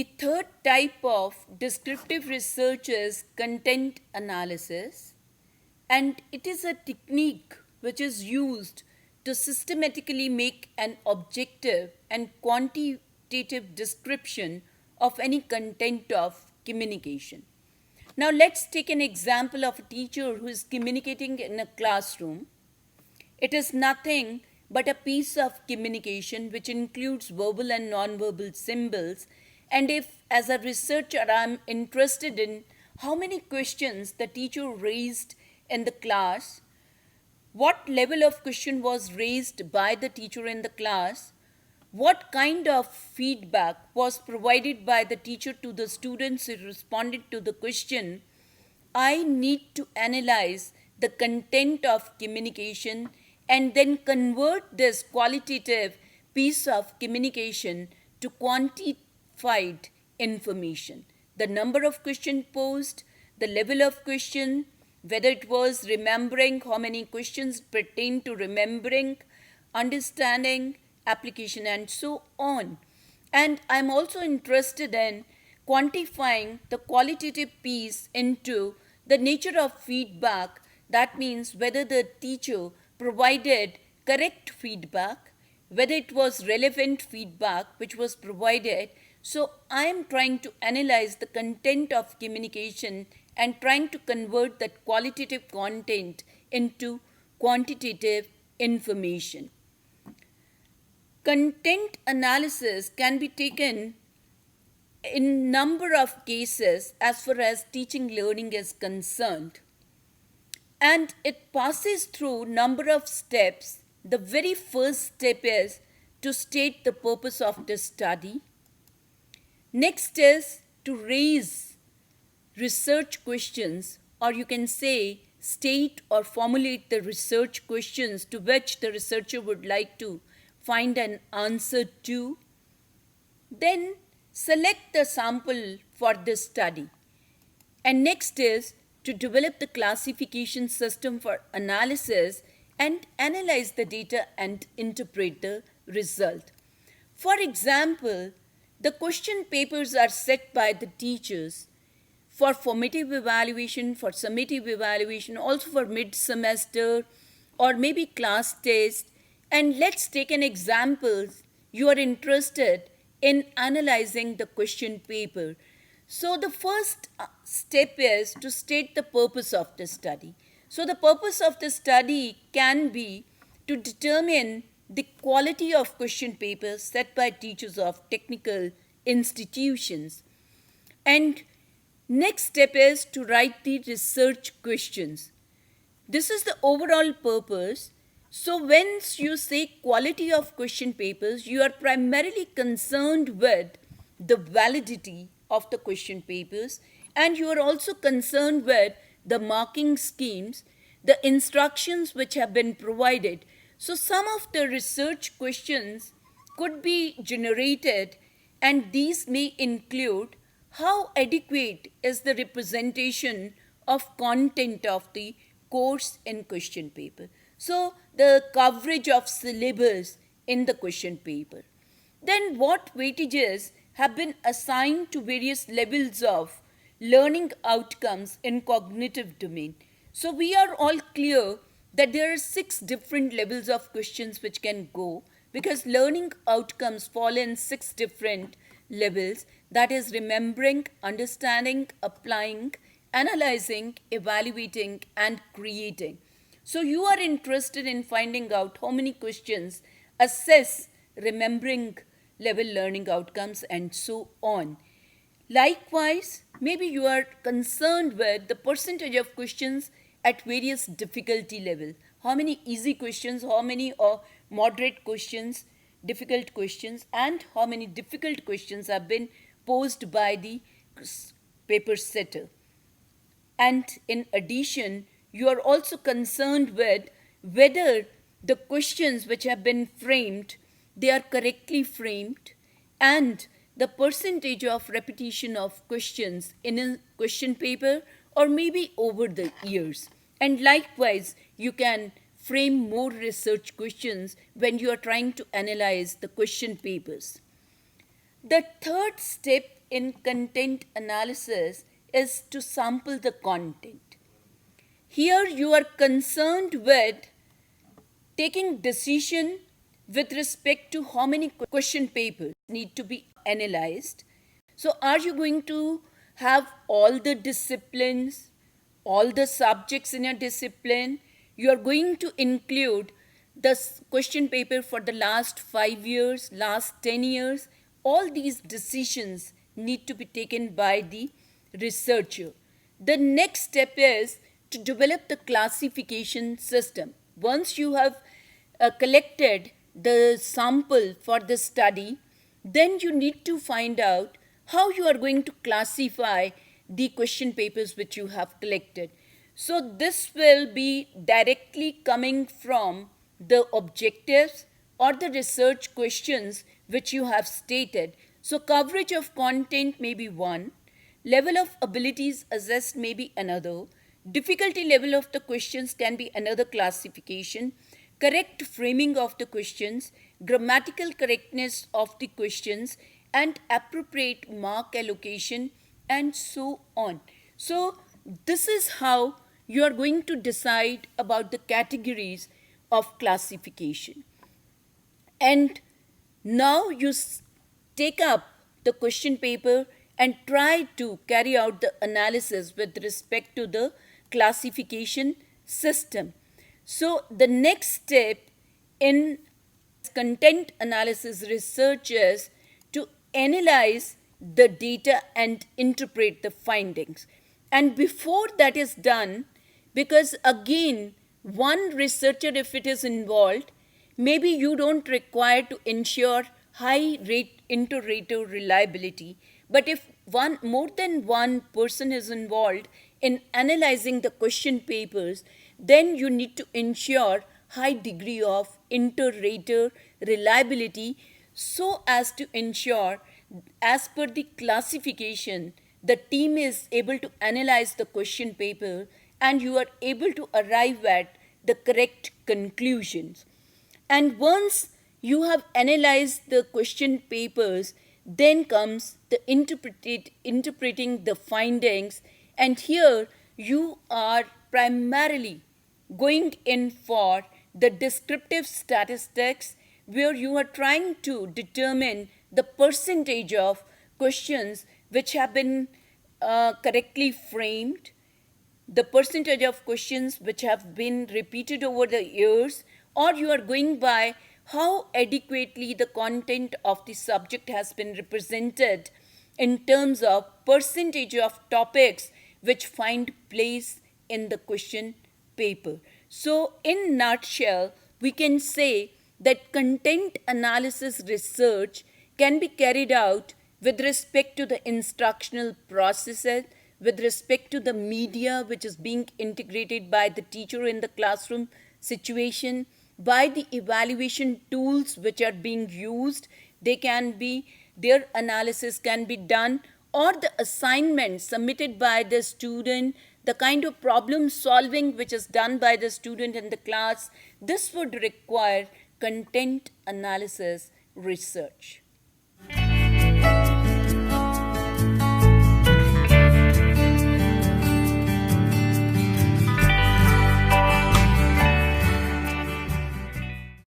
The third type of descriptive research is content analysis, and it is a technique which is used to systematically make an objective and quantitative description of any content of communication. Now, let's take an example of a teacher who is communicating in a classroom. It is nothing but a piece of communication which includes verbal and non-verbal symbols. And if, as a researcher, I'm interested in how many questions the teacher raised in the class, what level of question was raised by the teacher in the class, what kind of feedback was provided by the teacher to the students who responded to the question, I need to analyze the content of communication and then convert this qualitative piece of communication to quantified information. The number of questions posed, the level of question, whether it was remembering, how many questions pertain to remembering, understanding, application, and so on. And I'm also interested in quantifying the qualitative piece into the nature of feedback. That means whether the teacher provided correct feedback, whether it was relevant feedback which was provided. So I am trying to analyze the content of communication and trying to convert that qualitative content into quantitative information. Content analysis can be taken in number of cases as far as teaching learning is concerned, and it passes through number of steps. The very first step is to state the purpose of the study. Next is to raise research questions, or you can say state or formulate the research questions to which the researcher would like to find an answer to. Then select the sample for this study. And next is to develop the classification system for analysis and analyze the data and interpret the result. For example, the question papers are set by the teachers for formative evaluation, for summative evaluation, also for mid-semester or maybe class test. And let's take an example. You are interested in analyzing the question paper. So the first step is to state the purpose of the study. So the purpose of the study can be to determine the quality of question papers set by teachers of technical institutions. And next step is to write the research questions. This is the overall purpose. So when you say quality of question papers, you are primarily concerned with the validity of the question papers, and you are also concerned with the marking schemes, the instructions which have been provided. So some of the research questions could be generated, and these may include how adequate is the representation of content of the course in question paper. So the coverage of syllabus in the question paper. Then what weightages have been assigned to various levels of learning outcomes in cognitive domain. So we are all clear that there are 6 different levels of questions which can go, because learning outcomes fall in 6 different levels, that is remembering, understanding, applying, analyzing, evaluating, and creating. So you are interested in finding out how many questions assess remembering level learning outcomes and so on. Likewise, maybe you are concerned with the percentage of questions at various difficulty levels. How many easy questions, how many moderate questions, difficult questions, and how many difficult questions have been posed by the paper setter. And in addition, you are also concerned with whether the questions which have been framed, they are correctly framed, and the percentage of repetition of questions in a question paper or maybe over the years. And likewise, you can frame more research questions when you are trying to analyze the question papers. The third step in content analysis is to sample the content. Here you are concerned with taking decision with respect to how many question papers need to be analyzed. So are you going to have all the disciplines, all the subjects in your discipline? You are going to include the question paper for the last 5 years, last 10 years. All these decisions need to be taken by the researcher. The next step is to develop the classification system. Once you have collected the sample for the study, then you need to find out how you are going to classify the question papers which you have collected. So this will be directly coming from the objectives or the research questions which you have stated. So coverage of content may be one, level of abilities assessed may be another, difficulty level of the questions can be another classification, correct framing of the questions, grammatical correctness of the questions, and appropriate mark allocation, and so on. So this is how you are going to decide about the categories of classification. And now you take up the question paper and try to carry out the analysis with respect to the classification system. So the next step in content analysis research is to analyze the data and interpret the findings. And before that is done, because again, one researcher, if it is involved, maybe you don't require to ensure high rate inter-rater reliability. But if more than one person is involved in analyzing the question papers, then you need to ensure high degree of inter-rater reliability so as to ensure, as per the classification, the team is able to analyze the question paper and you are able to arrive at the correct conclusions. And once you have analyzed the question papers, then comes the interpreting the findings, and here you are primarily going in for the descriptive statistics, where you are trying to determine the percentage of questions which have been correctly framed, the percentage of questions which have been repeated over the years, or you are going by how adequately the content of the subject has been represented in terms of percentage of topics which find place in the question paper. So in nutshell, we can say that content analysis research can be carried out with respect to the instructional processes, with respect to the media which is being integrated by the teacher in the classroom situation, by the evaluation tools which are being used. Their analysis can be done, or the assignment submitted by the student, the kind of problem solving which is done by the student in the class. This would require content analysis research.